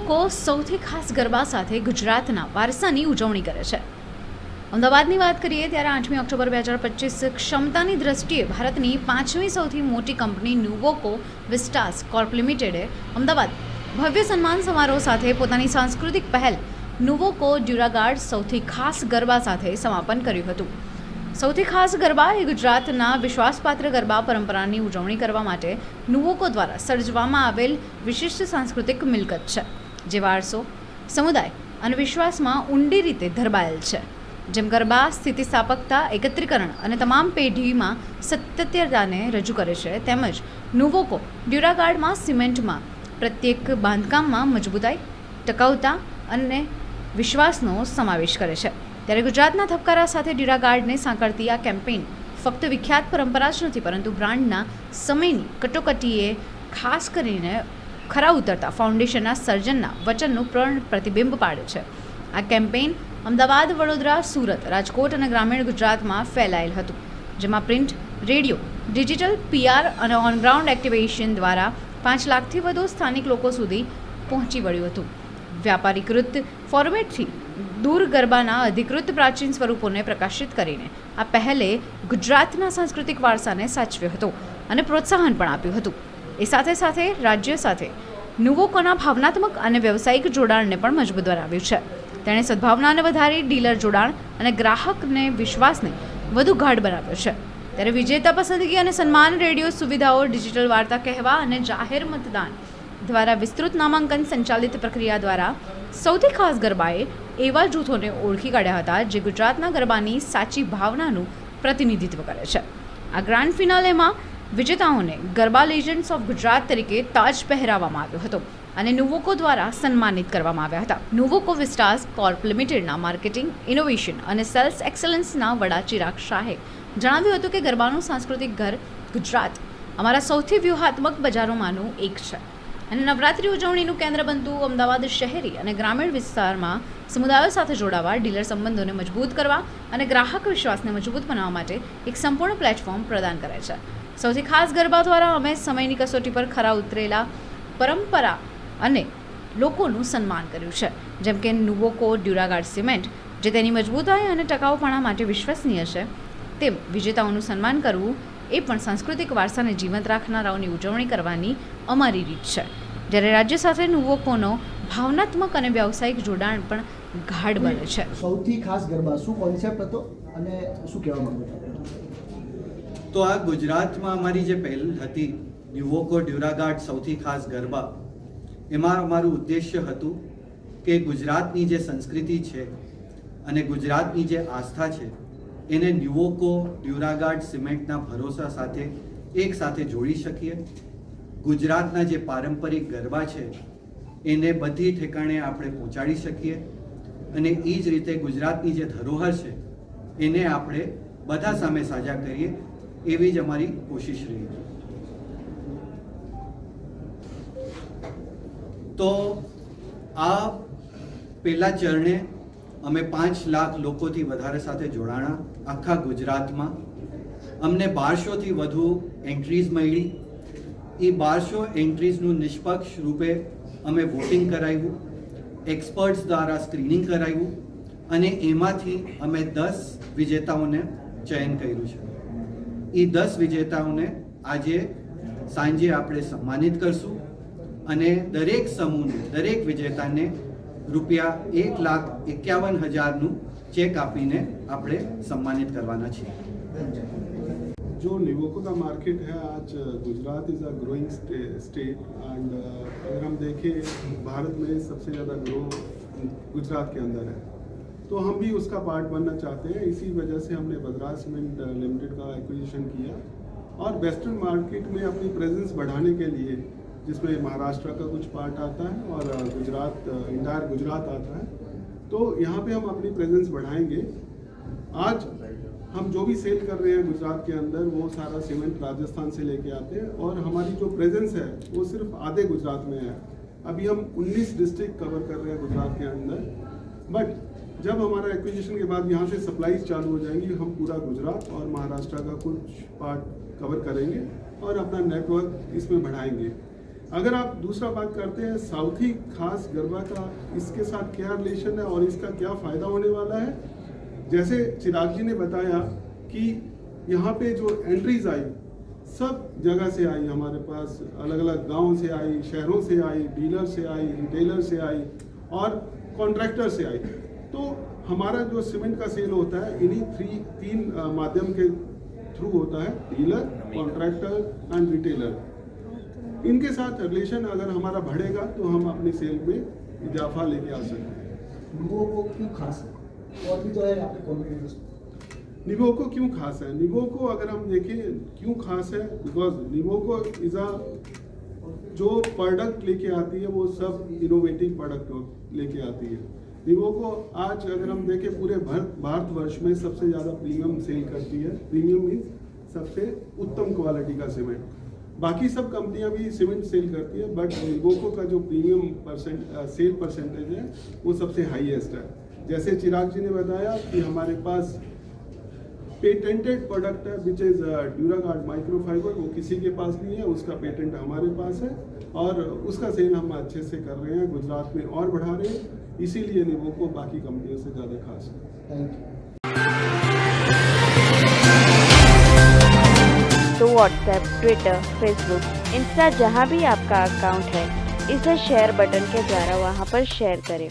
નુવોકો સૌથી ખાસ ગરબા સાથે ગુજરાતના વારસાની ઉજવણી કરે છે. અમદાવાદની વાત કરીએ ત્યારે 8મી ઓક્ટોબર 2025 ક્ષમતાની દ્રષ્ટિએ ભારતની 5મી સૌથી મોટી કંપની નુવોકો વિસ્ટાસ કોર્પ લિમિટેડે અમદાવાદ ભવ્ય સન્માન સમારોહ સાથે પોતાની સાંસ્કૃતિક પહેલ નુવોકો ડ્યુરાગાર્ડ સૌથી ખાસ ગરબા સાથે સમાપન કર્યું હતું. સૌથી ખાસ ગરબા એ ગુજરાતના વિશ્વાસપાત્ર ગરબા પરંપરાની ઉજવણી કરવા માટે નુવોકો દ્વારા સર્જવામાં આવેલ વિશિષ્ટ સાંસ્કૃતિક મિલકત છે, જે વારસો, સમુદાય અને વિશ્વાસમાં ઊંડી રીતે ધરબાયેલ છે. જેમ ગરબા સ્થિતિસ્થાપકતા, એકત્રીકરણ અને તમામ પેઢીમાં સત્યતાને રજૂ કરે છે, તેમજ નુવોકો ડ્યુરાગાર્ડમાં સિમેન્ટમાં પ્રત્યેક બાંધકામમાં મજબૂતાઈ, ટકાઉતા અને વિશ્વાસનો સમાવેશ કરે છે. ત્યારે ગુજરાતના ધબકારા સાથે ડ્યુરાગાર્ડને સાંકળતી આ કેમ્પેઇન ફક્ત વિખ્યાત પરંપરા જ નથી, પરંતુ બ્રાન્ડના સમયની કટોકટીએ ખાસ કરીને ખરા ઉતરતા ફાઉન્ડેશનના સર્જનના વચનનું પ્રતિબિંબ પાડે છે. આ કેમ્પેઇન અમદાવાદ, વડોદરા, સુરત, રાજકોટ અને ગ્રામીણ ગુજરાતમાં ફેલાયેલ હતું, જેમાં પ્રિન્ટ, રેડિયો, ડિજિટલ, PR અને ઓનગ્રાઉન્ડ એક્ટિવેશન દ્વારા 5 લાખથી વધુ સ્થાનિક લોકો સુધી પહોંચી વળ્યું હતું. વ્યાપારીકૃત ફોર્મેટથી દૂર ગરબાના અધિકૃત પ્રાચીન સ્વરૂપોને પ્રકાશિત કરીને આ પહેલે ગુજરાતના સાંસ્કૃતિક વારસાને સાચવ્યો હતો અને પ્રોત્સાહન પણ આપ્યું હતું. એ સાથે સાથે રાજ્ય સાથે નુવોકોના ભાવનાત્મક અને વ્યવસાયિક જોડાણને પણ મજબૂત બનાવ્યું છે. તેણે સદભાવનાને વધારી, ડીલર જોડાણ અને ગ્રાહકને વિશ્વાસને વધુ ગાઢ બનાવ્યો છે. ત્યારે વિજેતા પસંદગી અને સન્માન, રેડિયો સુવિધાઓ, ડિજિટલ વાર્તા કહેવા અને જાહેર મતદાન દ્વારા વિસ્તૃત નામાંકન સંચાલિત પ્રક્રિયા દ્વારા સૌથી ખાસ ગરબાએ એવા જૂથોને ઓળખી કાઢ્યા હતા જે ગુજરાતના ગરબાની સાચી ભાવનાનું પ્રતિનિધિત્વ કરે છે. આ ગ્રાન્ડ ફિનાલેમાં વિજેતાઓને ગરબા લેજન્ડ્સ ઓફ ગુજરાત તરીકે તાજ પહેરાવવામાં આવ્યો હતો અને નુવોકો દ્વારા સન્માનિત કરવામાં આવ્યા હતા. નુવોકો વિસ્ટાસ કોર્પ લિમિટેડના માર્કેટિંગ, ઇનોવેશન અને સેલ્સ એક્સલન્સના વડા ચિરાગ શાહે જણાવ્યું હતું કે ગરબાનું સાંસ્કૃતિક ઘર ગુજરાત અમારા સૌથી વ્યૂહાત્મક બજારોમાંનું એક છે અને નવરાત્રિ ઉજવણીનું કેન્દ્ર બનતું અમદાવાદ શહેરી અને ગ્રામીણ વિસ્તારમાં સમુદાયો સાથે જોડાવા, ડીલર સંબંધોને મજબૂત કરવા અને ગ્રાહક વિશ્વાસને મજબૂત બનાવવા માટે એક સંપૂર્ણ પ્લેટફોર્મ પ્રદાન કરે છે. સૌથી ખાસ ગરબા દ્વારા અમે સમયની કસોટી પર ખરા ઉતરેલા પરંપરા અને લોકોનું સન્માન કર્યું છે, જેમ કે નુવોકો ડ્યુરાગાર્ડ સિમેન્ટ, જે તેની મજબૂતાઈ અને ટકાઉપણા માટે વિશ્વસનીય છે, તેમ વિજેતાઓનું સન્માન કરવું એ પણ સાંસ્કૃતિક વારસાને જીવંત રાખનારાઓની ઉજવણી કરવાની અમારી રીત છે. જ્યારે રાજ્ય સાથે નુવોકોનો ભાવનાત્મક અને વ્યવસાયિક જોડાણ પણ ગાઢ બને છે. સૌથી ખાસ ગરબા શું કોન્સેપ્ટ હતો અને શું કહેવા માંગો છો? તો આ ગુજરાતમાં અમારી જે પહેલ હતી, નુવોકો ડ્યુરાગાર્ડ સૌથી ખાસ ગરબા, એમાં અમારું ઉદ્દેશ્ય હતું કે ગુજરાતની જે સંસ્કૃતિ છે અને ગુજરાતની જે આસ્થા છે એને નુવોકો ડ્યુરાગાર્ડ સિમેન્ટના ભરોસા સાથે એક સાથે જોડી શકીએ. ગુજરાતના જે પારંપરિક ગરબા છે એને બધી ઠેકાણે આપણે પહોંચાડી શકીએ અને એ જ રીતે ગુજરાતની જે ધરોહર છે એને આપણે બધા સામે સાજા કરીએ, એવી જ અમારી કોશિશ રહી. તો આ પહેલા ચરણે અમે 5 લાખ લોકોથી વધારે સાથે જોડાણા આખા ગુજરાતમાં. અમને 1200થી વધુ એન્ટ્રીઝ મળી. એ 1200 એન્ટ્રીઝનું નિષ્પક્ષ રૂપે અમે વોટિંગ કરાવ્યું, એક્સપર્ટ્સ દ્વારા સ્ક્રીનિંગ કરાવ્યું અને એમાંથી અમે 10 વિજેતાઓને ચયન કર્યું છે. એ 10 વિજેતાઓને આજે સાંજે આપણે સન્માનિત કરશું અને દરેક સમૂહને, દરેક વિજેતાને ₹1,51,000નું चेक આપીને આપણે सम्मानित करवाना चाहिए. जो नुवोको का मार्केट है आज, Gujarat is a growing state and अगर हम देखें भारत में सबसे ज़्यादा ग्रो गुजरात के अंदर है, तो हम भी उसका पार्ट बनना चाहते हैं. इसी वजह से हमने बद्रास सीमेंट लिमिटेड का एक्विजिशन किया और वेस्टर्न मार्केट में अपनी प्रेजेंस बढ़ाने के लिए, जिसमें महाराष्ट्र का कुछ पार्ट आता है और गुजरात, इंटायर गुजरात आता है, तो यहाँ पे हम अपनी प्रेजेंस बढ़ाएंगे. आज हम जो भी सेल कर रहे हैं गुजरात के अंदर, वो सारा सीमेंट राजस्थान से लेके आते हैं और हमारी जो प्रेजेंस है वो सिर्फ आधे गुजरात में है. अभी हम 19 डिस्ट्रिक्ट कवर कर रहे हैं गुजरात के अंदर, बट जब हमारा एक्विजिशन के बाद यहाँ से सप्लाईज चालू हो जाएंगी, हम पूरा गुजरात और महाराष्ट्र का कुछ पार्ट कवर करेंगे और अपना नेटवर्क इसमें बढ़ाएंगे. अगर आप दूसरा बात करते हैं साउथी खास गरबा का, इसके साथ क्या रिलेशन है और इसका क्या फ़ायदा होने वाला है, जैसे चिराग जी ने बताया कि यहाँ पे जो एंट्रीज आई सब जगह से आई, हमारे पास अलग अलग गांव से आई, शहरों से आई, डीलर से आई, रिटेलर से आई और कॉन्ट्रैक्टर से आई। तो हमारा जो सीमेंट का सेल होता है इन्हीं तीन माध्यम के थ्रू होता है, डीलर, कॉन्ट्रैक्टर एंड रिटेलर। इनके साथ रिलेशन अगर हमारा बढ़ेगा तो हम अपनी सेल में इजाफा लेके आ सकते हैं। निवोको क्यों खास है? और भी तो है आपके कॉम्पिटिटर्स। निवोको क्यों खास है? निवोको अगर हम देखें क्यों खास है, बिकॉज निवोको इज अ जो प्रोडक्ट लेके आती है वो सब इनोवेटिव प्रोडक्ट लेके आती है। निवोको आज अगर हम देखें पूरे भारतवर्ष में सबसे ज़्यादा प्रीमियम सेल करती है। प्रीमियम मीन्स सबसे उत्तम क्वालिटी का सीमेंट। बाकी सब कंपनियां भी सीमेंट सेल करती है, बट निवोको का जो प्रीमियम सेल परसेंटेज है वो सबसे हाईएस्ट है। जैसे चिराग जी ने बताया कि हमारे पास पेटेंटेड प्रोडक्ट है विच इज़ ड्यूरागार्ड माइक्रोफाइबर, वो किसी के पास नहीं है, उसका पेटेंट हमारे पास है और उसका सेल हम अच्छे से कर रहे हैं, गुजरात में और बढ़ा रहे हैं। इसीलिए निवोको बाकी कंपनियों से ज़्यादा खास है। Thank you. तो व्हाट्सएप, ट्विटर, फेसबुक, इंस्टा जहाँ भी आपका अकाउंट है, इसे शेयर बटन के द्वारा वहाँ पर शेयर करें।